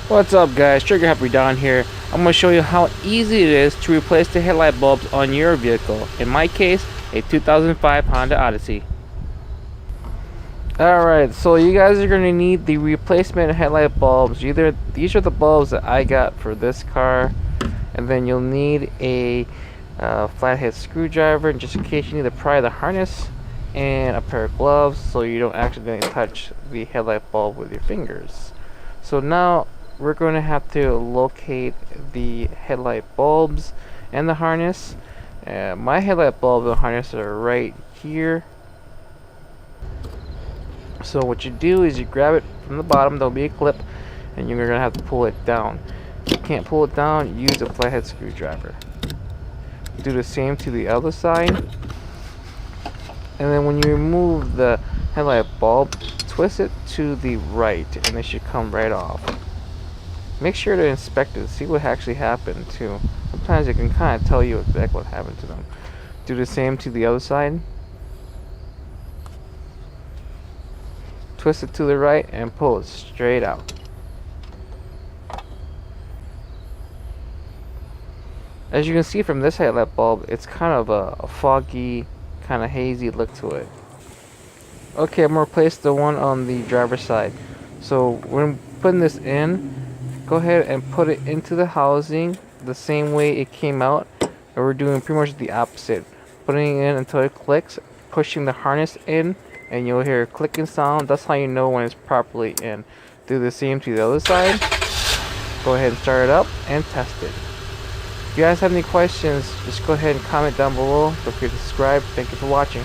What's up guys, Trigger Happy Don here. I'm going to show you how easy it is to replace the headlight bulbs on your vehicle. In my case, a 2005 Honda Odyssey. Alright, so you guys are going to need the replacement headlight bulbs. These are the bulbs that I got for this car. And then you'll need a flathead screwdriver just in case you need to pry the harness. And a pair of gloves so you don't accidentally touch the headlight bulb with your fingers. So now we're going to have to locate the headlight bulbs and the harness. My headlight bulb and harness are right here. So what you do is you grab it from the bottom, there'll be a clip, and you're going to have to pull it down. If you can't pull it down, use a flathead screwdriver. Do the same to the other side. And then when you remove the headlight bulb, twist it to the right and it should come right off. Make sure to inspect it, see what actually happened too. Sometimes it can kind of tell you exactly what happened to them. Do the same to the other side. Twist it to the right and pull it straight out. As you can see from this headlight bulb, it's kind of a foggy, kind of hazy look to it. Okay, I'm going to replace the one on the driver's side. So when putting this in, go ahead and put it into the housing the same way it came out. And we're doing pretty much the opposite. Putting it in until it clicks, pushing the harness in, and you'll hear a clicking sound. That's how you know when it's properly in. Do the same to the other side. Go ahead and start it up and test it. If you guys have any questions, just go ahead and comment down below. Don't forget to subscribe. Thank you for watching.